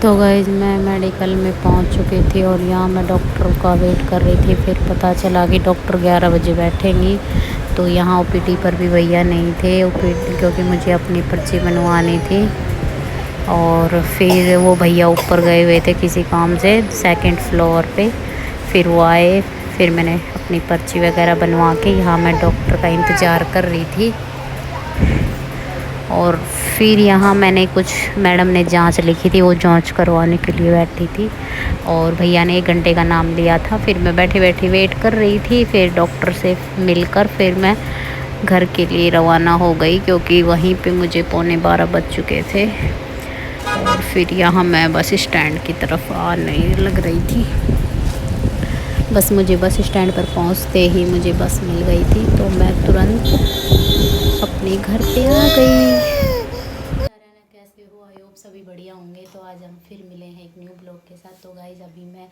तो गाइस मैं मेडिकल में पहुंच चुकी थी और यहाँ मैं डॉक्टर का वेट कर रही थी। फिर पता चला कि डॉक्टर 11 बजे बैठेंगी। तो यहाँ ओपीडी पर भी भैया नहीं थे ओपीडी, क्योंकि मुझे अपनी पर्ची बनवानी थी। और फिर वो भैया ऊपर गए हुए थे किसी काम से सेकंड फ्लोर पे। फिर वो आए, फिर मैंने अपनी पर्ची वगैरह बनवा के यहाँ मैं डॉक्टर का इंतज़ार कर रही थी। और फिर यहाँ मैंने कुछ मैडम ने जांच लिखी थी, वो जांच करवाने के लिए बैठी थी। और भैया ने 1 घंटे का नाम लिया था। फिर मैं बैठी बैठी वेट कर रही थी। फिर डॉक्टर से मिलकर फिर मैं घर के लिए रवाना हो गई, क्योंकि वहीं पे मुझे 11:45 बज चुके थे। और फिर यहाँ मैं बस स्टैंड की तरफ आने लग रही थी। बस मुझे बस स्टैंड पर पहुँचते ही मुझे बस मिल गई थी, तो मैं तुरंत अपने घर पे आ गई। कैसे हो? आई होप सभी बढ़िया होंगे। तो आज हम फिर मिले हैं एक न्यू ब्लॉग के साथ। तो गाइज अभी मैं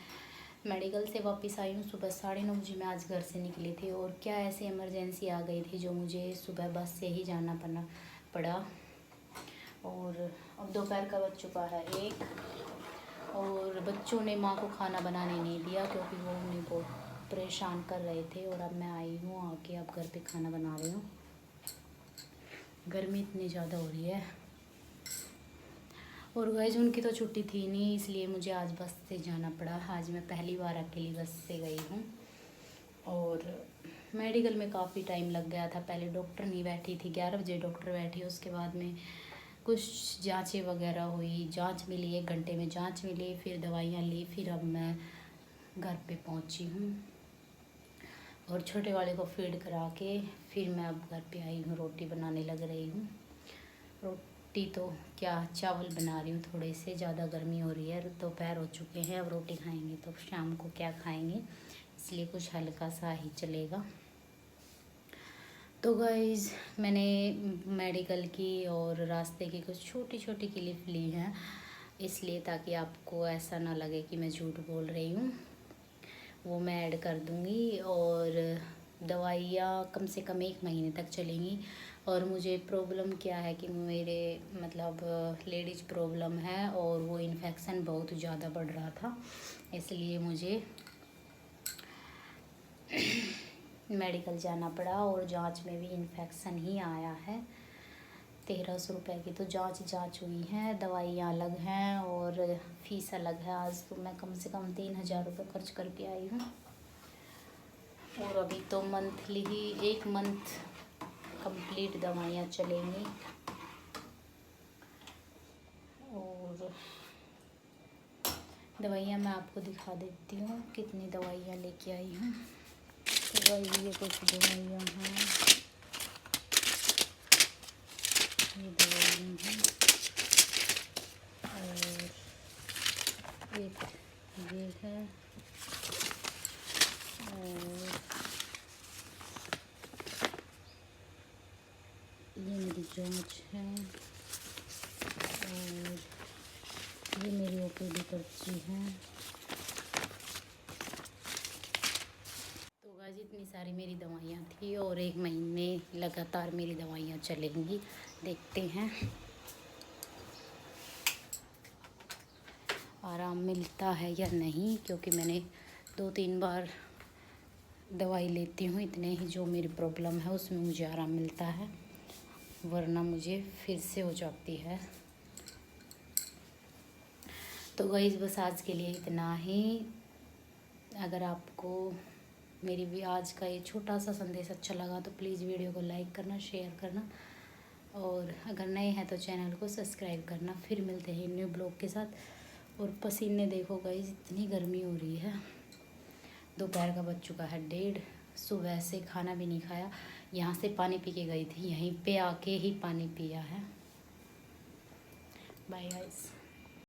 मेडिकल से वापस आई हूँ। सुबह 9:30 बजे मैं आज घर से निकली थी। और क्या ऐसी इमरजेंसी आ गई थी जो मुझे सुबह बस से ही जाना पड़ा। और अब दोपहर का बज चुका है 1। और बच्चों ने माँ को खाना बनाने नहीं दिया, क्योंकि वो उन्हें बहुत परेशान कर रहे थे। और अब मैं आई हूँ आके, अब घर पे खाना बना रही हूँ। गर्मी इतनी ज़्यादा हो रही है। और गाइस उनकी तो छुट्टी थी नहीं, इसलिए मुझे आज बस से जाना पड़ा। आज मैं पहली बार अकेली बस से गई हूँ। और मेडिकल में काफ़ी टाइम लग गया था। पहले डॉक्टर नहीं बैठी थी, 11 बजे डॉक्टर बैठी। उसके बाद में कुछ जांचें वगैरह हुई, जांच मिली, 1 घंटे में जांच मिली। फिर दवाइयाँ ली। फिर अब मैं घर पे पहुँची हूँ और छोटे वाले को फीड करा के फिर मैं अब घर पे आई हूँ। रोटी बनाने लग रही हूँ। रोटी तो क्या, चावल बना रही हूँ थोड़े से। ज़्यादा गर्मी हो रही है, दोपहर हो चुके हैं। अब रोटी खाएंगे तो शाम को क्या खाएंगे, इसलिए कुछ हल्का सा ही चलेगा। तो गाइज़ मैंने मेडिकल की और रास्ते की कुछ छोटी छोटी क्लिप ली हैं, इसलिए ताकि आपको ऐसा ना लगे कि मैं झूठ बोल रही हूँ। वो मैं ऐड कर दूँगी। और दवाइयाँ कम से कम 1 महीने तक चलेंगी। और मुझे प्रॉब्लम क्या है कि मेरे मतलब लेडीज प्रॉब्लम है, और वो इन्फेक्शन बहुत ज़्यादा बढ़ रहा था, इसलिए मुझे मेडिकल जाना पड़ा। और जांच में भी इन्फेक्शन ही आया है। 1300 रुपये की तो जांच हुई है, दवाइयाँ अलग हैं और फीस अलग है। आज तो मैं कम से कम 3000 रुपये खर्च करके आई हूँ। और अभी तो मंथली ही 1 मंथ कंप्लीट दवाइयाँ चलेंगी। और दवाइयाँ मैं आपको दिखा देती हूँ कितनी दवाइयाँ लेके आई हूँ। तो ये कुछ दवाइयाँ हैं, ये दवाइयाँ हैं। और एक ये है, और ये मेरी जांच है, और ये मेरी ओपीडी पर्ची है। तो गाइस इतनी सारी मेरी दवाइयाँ थी, और 1 महीने लगातार मेरी दवाइयाँ चलेंगी। देखते हैं आराम मिलता है या नहीं, क्योंकि मैंने 2-3 बार दवाई लेती हूँ। इतने ही जो मेरी प्रॉब्लम है उसमें मुझे आराम मिलता है, वरना मुझे फिर से हो जाती है। तो गाइस बस आज के लिए इतना ही। अगर आपको मेरी भी आज का ये छोटा सा संदेश अच्छा लगा तो प्लीज़ वीडियो को लाइक करना, शेयर करना, और अगर नए हैं तो चैनल को सब्सक्राइब करना। फिर मिलते हैं न्यू ब्लॉग के साथ। और पसीने देखो गाइस, इतनी गर्मी हो रही है। दोपहर का बज चुका है 1:30। सुबह से खाना भी नहीं खाया, यहाँ से पानी पी के गई थी, यहीं पे आके ही पानी पिया है। Bye guys.